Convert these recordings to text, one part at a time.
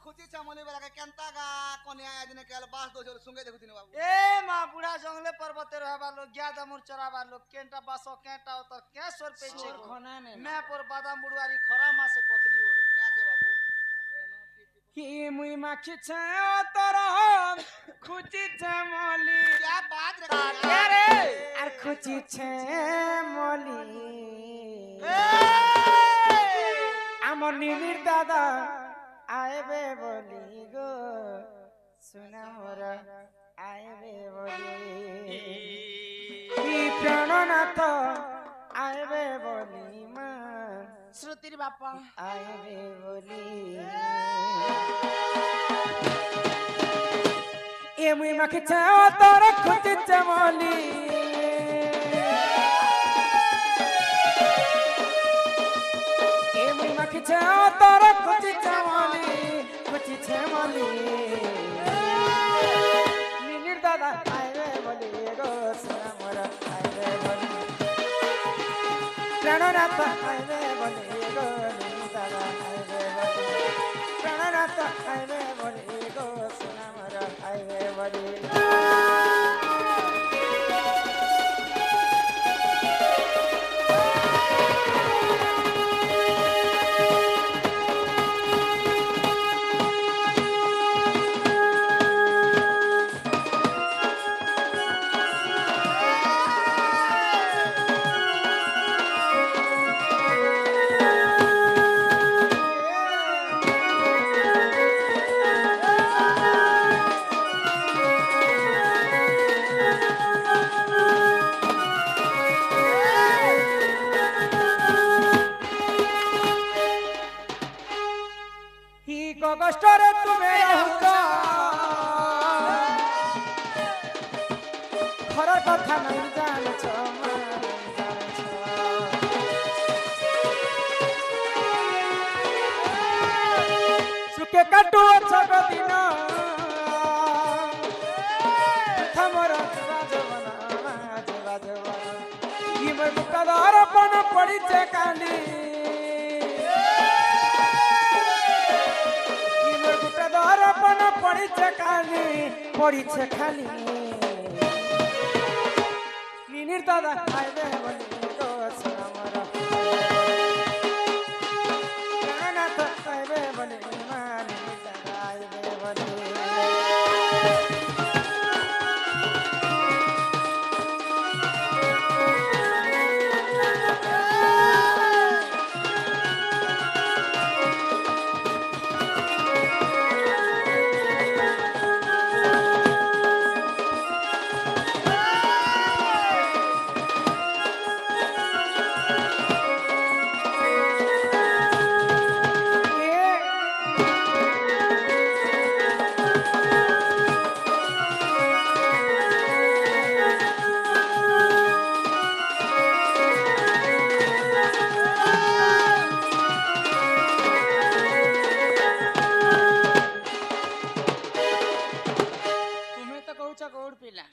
खुची चमोली वाला के केंता गा कोनिया आजने केल बास दो जोर सुंगे देखुतिन बाबू ए मा बुढ़ा जंगले पर्वते रहबा लोग ज्यादा मुर चराबा लोग केंटा बासो केंटा तो क्या सोर पे छे खना ने मैं पर बादाम बुड़वारी खरा मासे कोथली ओडू क्या से बाबू ही मुई माखी छ तोर खुची छ मोली क्या बात रे क्या रे আর খুচি ছে মলি আমার নিনির দাদা আইবে বলি গো শুনা মোরা আইবে বলি কি প্রাণনাথ আইবে বলি মা শ্রুতির বাপা আইবে বলি এ মুই মাখি চাও তোর খুঁজি চামলি এ মুই মাখি চাও তোর খুঁজি চামলি নিনির দাদা আইবে বলি গো সোনা মোরা আইবে বলি প্রাণনাথ আইবে বলি গো নিনির দাদা আইবে বলি প্রাণনাথ আইবে বলি গো সোনা মোরা আইবে বলি কষ্টরে তুমি রহুছ ঘরের কথা নাই জানছ সুখে কাটুছ দিন থমর দর্পণ পড়িছে কালি দর্পণ পড়িছে কালি পড়িছে খালি নিনির দাদা আইবে বলি গো সোনা মোরা প্রাণনাথ আইবে বলি মা নিনির দাদা আইবে বলি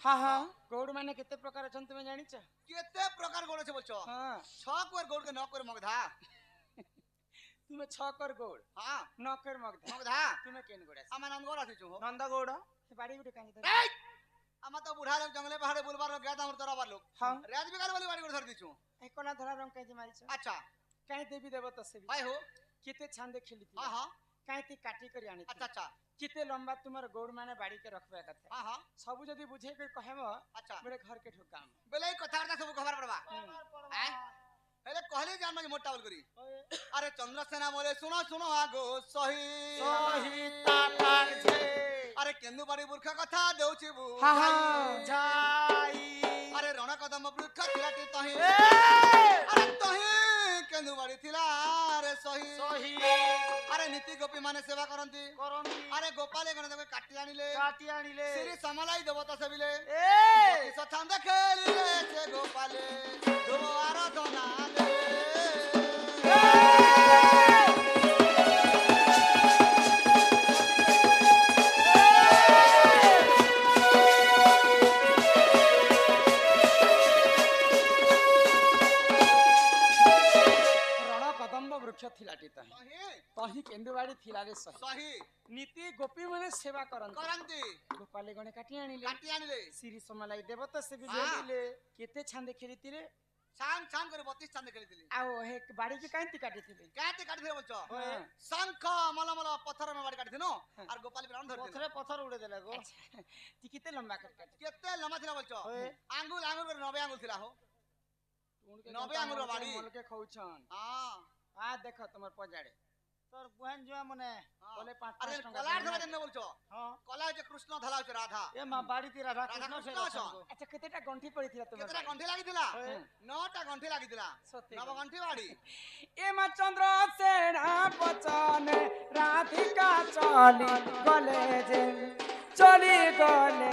हाँ हाँ गौड़ माने कितने प्रकार अछन तुमे जानि छ केते प्रकार गोड़ छे बोलछो हां 6 कर गोड़ के 9 कर मगधा तुमे 6 कर गौड़ हां 9 कर मगधा मगधा तुमे केन गोड़ आमा नंद गोड़ आछी छु नंदा गौड़ से बाड़ी गुटे कानी ए आमा तो बुढ़ा लोग जंगले पहाड़े बुलबार लोग गया हमर तोरा लोग हां राज बिगाल वाली बाड़ी गोड़ धर दी छु ए कोना धरा रंग काई मारी छ अच्छा काई देवी देवता से भी भाई हो किते छांदे खेली थी हां हां काई ती काटी कर आनी अच्छा अच्छा किते लंबा तुमर गौड़ माने बाड़ी के रखबे कथे हां हां सब जदी बुझे के कहबो अच्छा बड़े घर के ठोकाम बेले कथारता सब खबर पड़बा हैं हेले कहले जान में मोटा बोल करी अरे चंद्रसेना बोले सुनो सुनो आगो सही सही तातार छे अरे केंदु बाड़ी बुरखा कथा देउछि बु हां जाई अरे रण कदम वृक्ष थिलाटी तही अरे तही केंदु बाड़ी थिला अरे सही सही अरे नीति गोपी माने सेवा करंती अरे गोपाले गण देवे काटी आनिले श्री समलाई देवता सेबिले ए सथांदे खेलिले से गोपाले दो आराधना ले वृक्ष थिलाटी तही केंदुवाड़ी थिला रे सही नीति गोपी माने सेवा करन କରନ୍ତି गोपाले गणे काटी आनिले କାଟି ଆଣିଲେ श्री समालाई देवत से भी हाँ। जोड़िले केते छांदे खेलितिरे ଛାନ୍ ଛାନ୍ କରି 32 ଚାନ୍ଦେ ଖେଳିଥିଲି आओ हे बाड़ी के कांति काटितिले କାଟି କାଟିଥିଲେ ବୋଲଛ हाँ। ଶଙ୍ଖ ମଲମଲ ପଥର ମେ ବାଡ଼ି କାଟିଥିନୁ ଆର ଗୋପାଲ ବିରାମ ଧରିଥିଲେ ପଥରେ ପଥର ଉଡେ ଦେଲା ଗୋ ती किते लंबा कर काटी କେତେ ଲମ୍ବା ଥିଲା ବୋଲଛ ଓଏ। ଆଙ୍ଗୁଲ ଆଙ୍ଗୁଲ କରି 90 ଆଙ୍ଗୁଲ ଥିଲା हो 90 ଆଙ୍ଗୁଲ ବାଡ଼ି मोल के खौछन ହଁ आ देखो तुमर पजाड़े তোর বহেন জুয়া মনে बोले 5 আরে 5 टका কলার ধরে देना। কেন बोलছ হ্যাঁ কলা হচ্ছে কৃষ্ণ ধলা হচ্ছে রাধা এ মা বাড়ি তি রাধা রাধা কৃষ্ণ কৃষ্ণ ফের অছ। অছন গো। अच्छा केतेटा गंठी पड़ीथिला तुमर କେତେଟା ଗଣ୍ଠି ଲାଗିଥିଲା ଓଏ। 9ଟା ଗଣ୍ଠି ଲାଗିଥିଲା ସତେ ନବ ଗଣ୍ଠି ବାଡ଼ି एमा चंद्र सेना पचन राधिका चली गले जे चली गले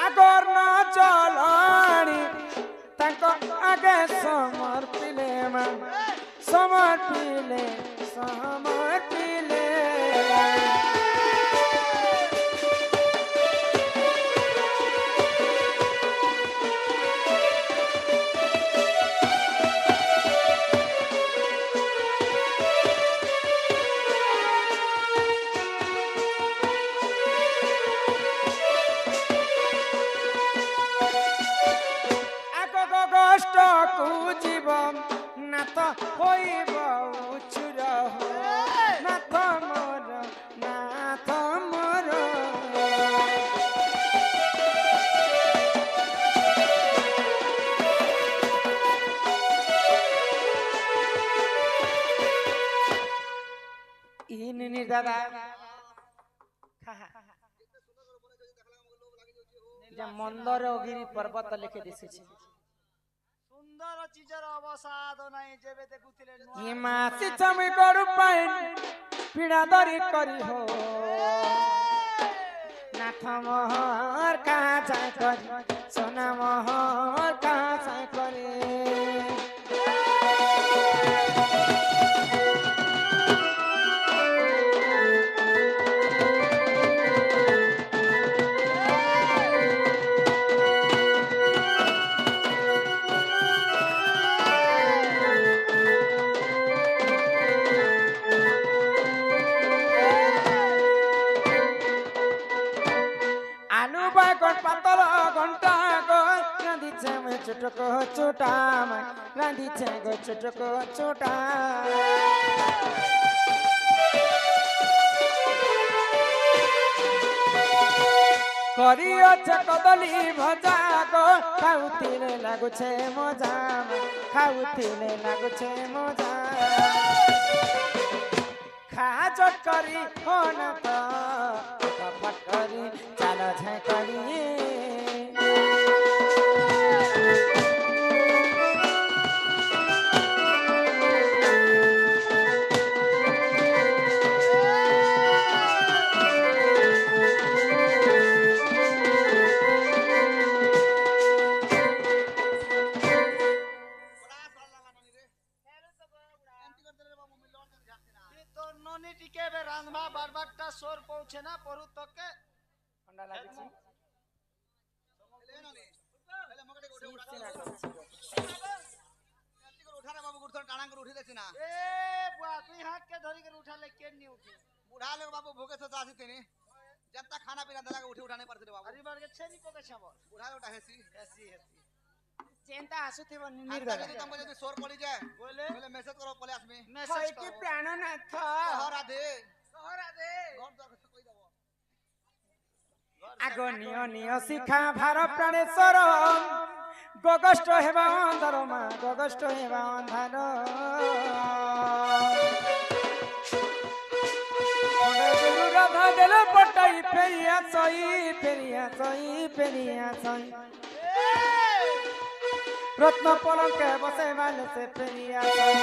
आगर न चलाणी तांको आगे समर्पिले आगो गोष्ट कु जीवन नाथ होइब उछुर हो नाथ मोर इन निर्दादा যে মন্দরগিরি পর্বত লিখে দিয়েছে সুন্দর চিজর অবসাদ নাই যেবে দেখুଥିଲେ হিমাসি চমি গড়ু পাইন পীড়া দরি করি হো নাথ মোহর কাহা চাই করি সোনা মোহর কাহা চাই করি आलू बागन पातल घंटा गो रांधी छे चुटको चुटा रांधी छे गो चुटको चुटा करी अच्छे कदली भजा गो खाउथिले लागुछे मजा खाउथिले लागुछे मजा खाजट करी हो न त फट करी चाल झै करी তোর ননি টিকে বে রান্ধবা বারবারটা সোর পৌঁছে না পরু তকে ঠান্ডা লাগিছে উঠারে বাবু গুড় টাণা করে উঠি দেছি না এ বুয়া তুই হাত কে ধরি করে উঠালে কেন নি উঠে বুড়া লোক বাবু ভোগে তো আসি তিনি जनता खाना पीना देला उठी उठाने पड़ते रे बाबू আরি বার কে ছেনি পকে ছাব बुढ़ा ओटा हेसी এসি হেসি চেন্তা আসুথিব निर्दा নির্দাদা যদি तुमको যদি सोर पड़ी जाए বলে बोले मैसेज करो पले आसमी মেসেজ হয় কি করো প্রাণনাথ सहरा दे সহরা দে घर द्वार से कोई दबो আগ নিয় নিয় শিখা ভার প্রাণেশ্বর গগষ্ট হেবা অন্ধার মা গগষ্ট হেবা অন্ধার গুরু রাধা দেল পটাই ফেরিয়া সই রত্ন পলকে বসে মানে সে ফেরিয়া সই